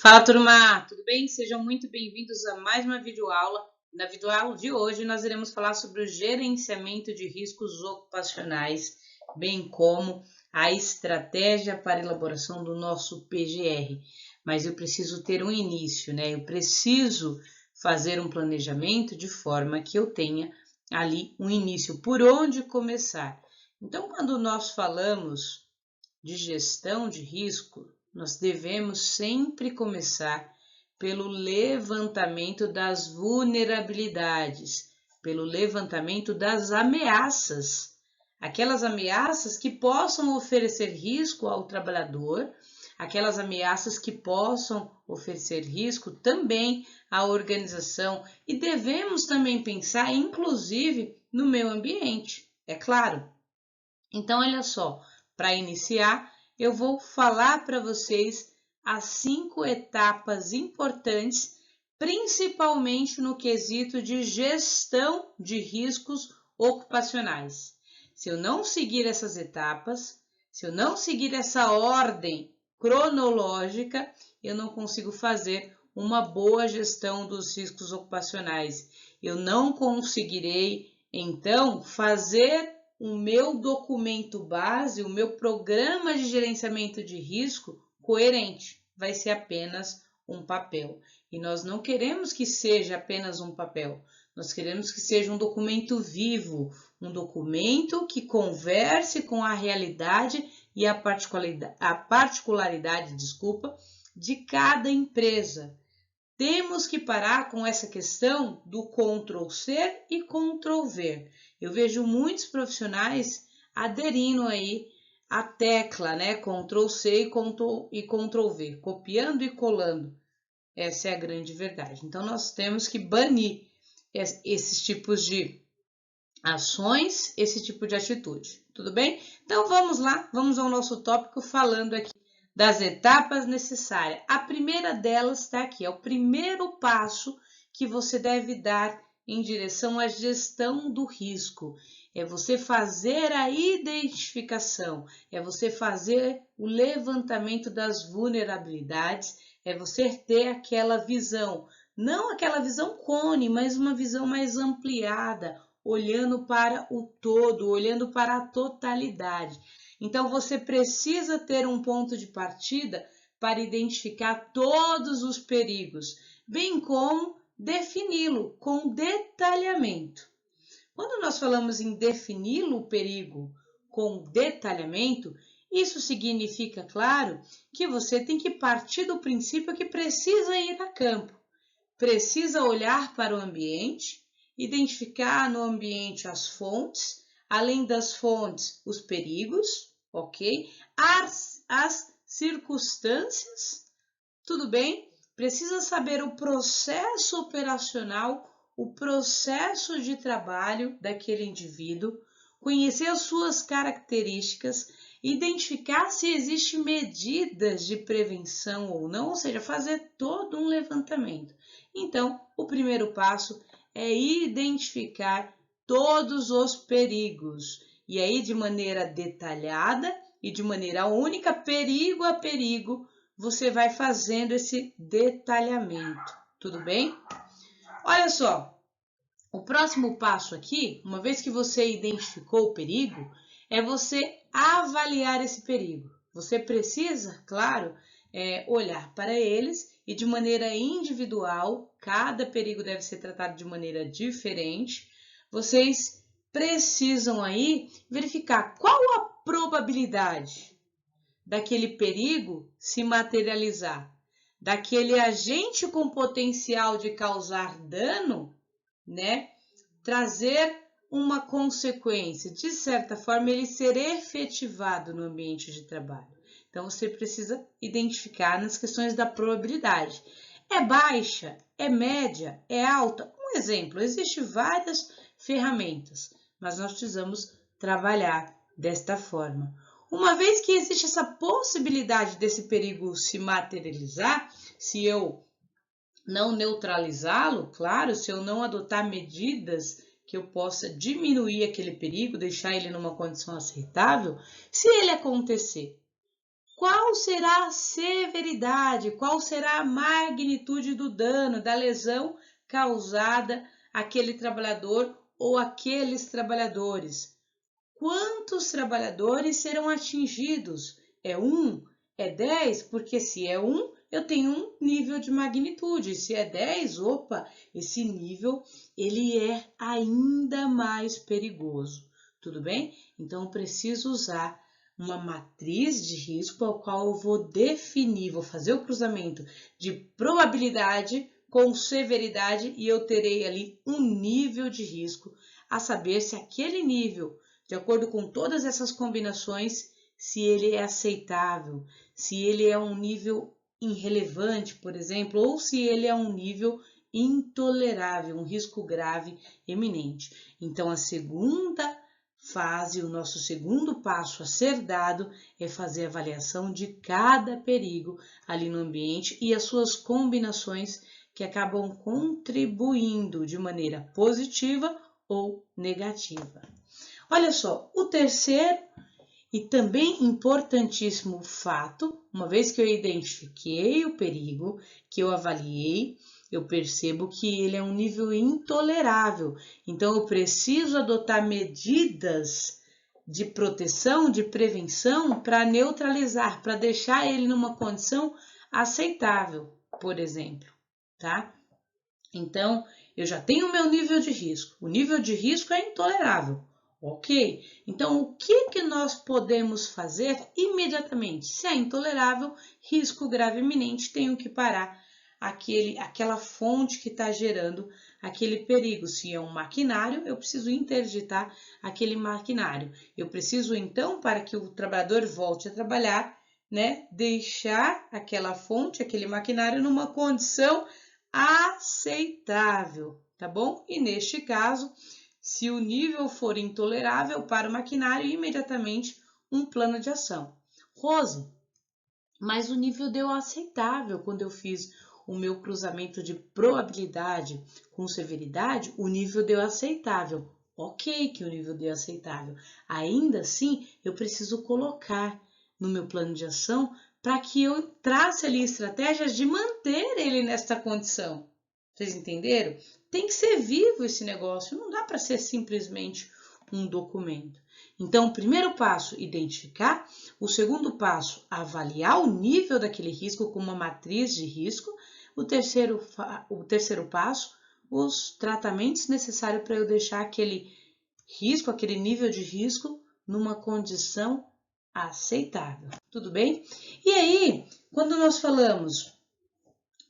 Fala, turma! Tudo bem? Sejam muito bem-vindos a mais uma videoaula. Na videoaula de hoje, nós iremos falar sobre o gerenciamento de riscos ocupacionais, bem como a estratégia para a elaboração do nosso PGR. Mas eu preciso ter um início, né? Eu preciso fazer um planejamento de forma que eu tenha ali um início, por onde começar. Então, quando nós falamos de gestão de risco, nós devemos sempre começar pelo levantamento das vulnerabilidades, pelo levantamento das ameaças, aquelas ameaças que possam oferecer risco ao trabalhador, aquelas ameaças que possam oferecer risco também à organização, e devemos também pensar, inclusive, no meio ambiente, é claro. Então, olha só, para iniciar, eu vou falar para vocês as 5 etapas importantes, principalmente no quesito de gestão de riscos ocupacionais. Se eu não seguir essas etapas, se eu não seguir essa ordem cronológica, eu não consigo fazer uma boa gestão dos riscos ocupacionais. Eu não conseguirei, então, fazer o meu documento base, o meu programa de gerenciamento de risco coerente. Vai ser apenas um papel. E nós não queremos que seja apenas um papel. Nós queremos que seja um documento vivo, um documento que converse com a realidade e a particularidade, de cada empresa. Temos que parar com essa questão do Ctrl+C e Ctrl+V. Eu vejo muitos profissionais aderindo aí à tecla, né? Ctrl+C e Ctrl+V, copiando e colando. Essa é a grande verdade. Então, nós temos que banir esses tipos de ações, esse tipo de atitude. Tudo bem? Então, vamos lá, vamos ao nosso tópico falando aqui das etapas necessárias. A primeira delas está aqui, é o primeiro passo que você deve dar em direção à gestão do risco. É você fazer a identificação, é você fazer o levantamento das vulnerabilidades, é você ter aquela visão, não aquela visão cone, mas uma visão mais ampliada, olhando para o todo, olhando para a totalidade. Então, você precisa ter um ponto de partida para identificar todos os perigos, bem como defini-lo com detalhamento. Quando nós falamos em defini-lo o perigo com detalhamento, isso significa, claro, que você tem que partir do princípio que precisa ir a campo, precisa olhar para o ambiente, identificar no ambiente as fontes, além das fontes, os perigos, ok? As circunstâncias, tudo bem? Precisa saber o processo operacional, o processo de trabalho daquele indivíduo, conhecer as suas características, identificar se existem medidas de prevenção ou não, ou seja, fazer todo um levantamento. Então, o primeiro passo é identificar todos os perigos, e aí de maneira detalhada e de maneira única, perigo a perigo, você vai fazendo esse detalhamento, tudo bem? Olha só, o próximo passo aqui, uma vez que você identificou o perigo, é você avaliar esse perigo. Você precisa, claro, olhar para eles e de maneira individual, cada perigo deve ser tratado de maneira diferente. Vocês precisam aí verificar qual a probabilidade daquele perigo se materializar, daquele agente com potencial de causar dano, né, trazer uma consequência, de certa forma, ele ser efetivado no ambiente de trabalho. Então, você precisa identificar nas questões da probabilidade. É baixa? É média? É alta? Um exemplo, existem várias ferramentas, mas nós precisamos trabalhar desta forma. Uma vez que existe essa possibilidade desse perigo se materializar, se eu não neutralizá-lo, claro, se eu não adotar medidas que eu possa diminuir aquele perigo, deixar ele numa condição aceitável, se ele acontecer, Qual será a severidade, qual será a magnitude do dano, da lesão causada àquele trabalhador ou àqueles trabalhadores? Quantos trabalhadores serão atingidos? É 1? É 10? Porque se é 1, eu tenho um nível de magnitude. Se é 10, opa, esse nível ele é ainda mais perigoso. Tudo bem? Então, eu preciso usar uma matriz de risco ao qual eu vou definir, vou fazer o cruzamento de probabilidade com severidade e eu terei ali um nível de risco, a saber se aquele nível, de acordo com todas essas combinações, se ele é aceitável, se ele é um nível irrelevante, por exemplo, ou se ele é um nível intolerável, um risco grave eminente. Então, a segunda fase, o nosso segundo passo a ser dado é fazer a avaliação de cada perigo ali no ambiente e as suas combinações que acabam contribuindo de maneira positiva ou negativa. Olha só, o terceiro e também importantíssimo fato, uma vez que eu identifiquei o perigo, que eu avaliei, eu percebo que ele é um nível intolerável. Então, eu preciso adotar medidas de proteção, de prevenção, para neutralizar, para deixar ele numa condição aceitável, por exemplo, tá? Então, eu já tenho o meu nível de risco. O nível de risco é intolerável. Ok? Então, o que nós podemos fazer imediatamente? Se é intolerável, risco grave iminente, tenho que parar aquela fonte que está gerando aquele perigo. Se é um maquinário, eu preciso interditar aquele maquinário. Eu preciso, então, para que o trabalhador volte a trabalhar, né, deixar aquela fonte, aquele maquinário numa condição aceitável, tá bom? E neste caso, se o nível for intolerável para o maquinário, imediatamente um plano de ação. Rose, mas o nível deu aceitável quando eu fiz o meu cruzamento de probabilidade com severidade, o nível deu aceitável. Ok que o nível deu aceitável. Ainda assim, eu preciso colocar no meu plano de ação para que eu trace ali estratégias de manter ele nesta condição. Vocês entenderam? Tem que ser vivo esse negócio, não dá para ser simplesmente um documento. Então, o primeiro passo, identificar. O segundo passo, avaliar o nível daquele risco com uma matriz de risco. O terceiro passo, os tratamentos necessários para eu deixar aquele risco, aquele nível de risco, numa condição aceitável. Tudo bem? E aí, quando nós falamos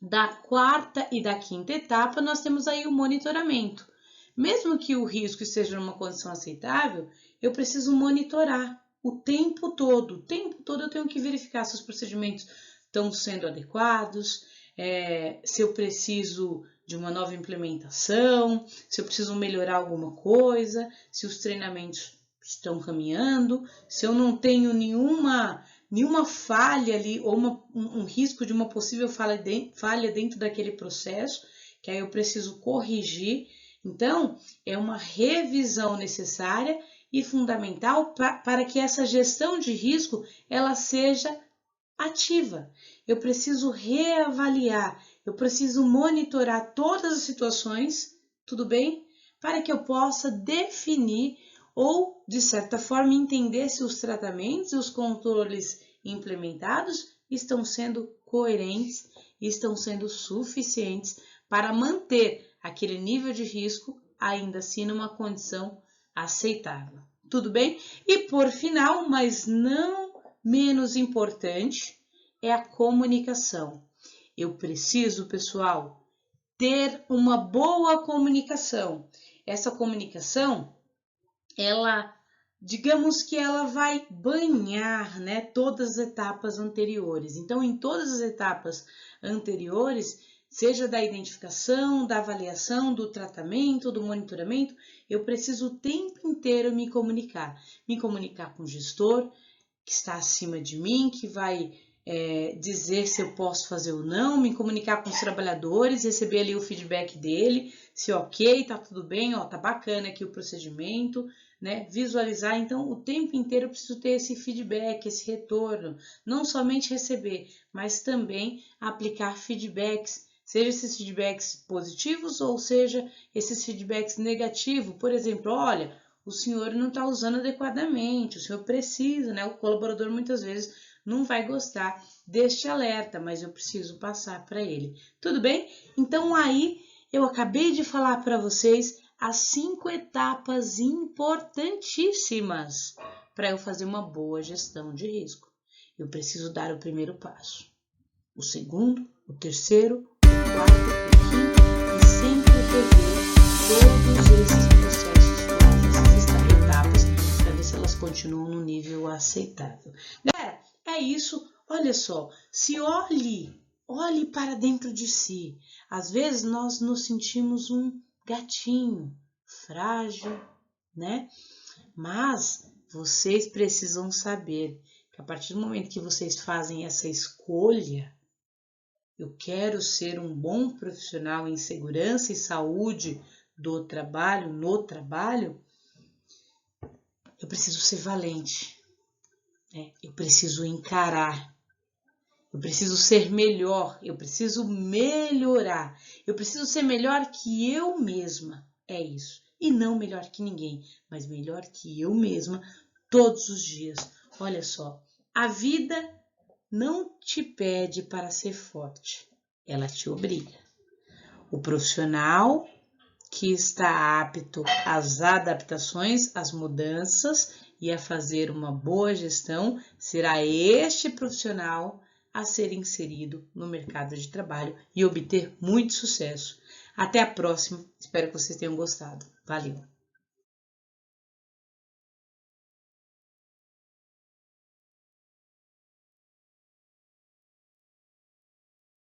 da quarta e da quinta etapa, nós temos aí o monitoramento. Mesmo que o risco esteja numa condição aceitável, eu preciso monitorar o tempo todo. O tempo todo eu tenho que verificar se os procedimentos estão sendo adequados, se eu preciso de uma nova implementação, se eu preciso melhorar alguma coisa, se os treinamentos estão caminhando, se eu não tenho nenhuma falha ali ou um risco de uma possível falha dentro daquele processo, que aí eu preciso corrigir. Então, é uma revisão necessária e fundamental para que essa gestão de risco ela seja ativa. Eu preciso reavaliar, eu preciso monitorar todas as situações, tudo bem? Para que eu possa definir ou, de certa forma, entender se os tratamentos e os controles implementados estão sendo coerentes e estão sendo suficientes para manter aquele nível de risco ainda assim numa condição aceitável. Tudo bem? E por final, mas não menos importante, é a comunicação. Eu preciso, pessoal, ter uma boa comunicação. Essa comunicação, digamos que ela vai banhar, né, todas as etapas anteriores. Então, em todas as etapas anteriores, seja da identificação, da avaliação, do tratamento, do monitoramento, eu preciso o tempo inteiro me comunicar com o gestor que está acima de mim, que vai dizer se eu posso fazer ou não, me comunicar com os trabalhadores, receber ali o feedback dele, se ok, tá tudo bem, ó, tá bacana aqui o procedimento, né? Visualizar, então o tempo inteiro eu preciso ter esse feedback, esse retorno, não somente receber, mas também aplicar feedbacks, seja esses feedbacks positivos ou seja esses feedbacks negativos. Por exemplo, olha, o senhor não está usando adequadamente, o senhor precisa, né? O colaborador muitas vezes não vai gostar deste alerta, mas eu preciso passar para ele. Tudo bem? Então aí eu acabei de falar para vocês as 5 etapas importantíssimas para eu fazer uma boa gestão de risco. Eu preciso dar o primeiro passo, o segundo, o terceiro, o quarto, o quinto e sempre rever todos esses processos, todas essas etapas para ver se elas continuam no nível aceitável. Galera, é isso, olha só, se olhe para dentro de si. Às vezes nós nos sentimos um gatinho frágil, né? Mas vocês precisam saber que a partir do momento que vocês fazem essa escolha, eu quero ser um bom profissional em segurança e saúde do trabalho, no trabalho, eu preciso ser valente. Eu preciso encarar, eu preciso ser melhor, eu preciso melhorar, eu preciso ser melhor que eu mesma, é isso. E não melhor que ninguém, mas melhor que eu mesma todos os dias. Olha só, a vida não te pede para ser forte, ela te obriga. O profissional que está apto às adaptações, às mudanças e a fazer uma boa gestão, será este profissional a ser inserido no mercado de trabalho e obter muito sucesso. Até a próxima, espero que vocês tenham gostado. Valeu!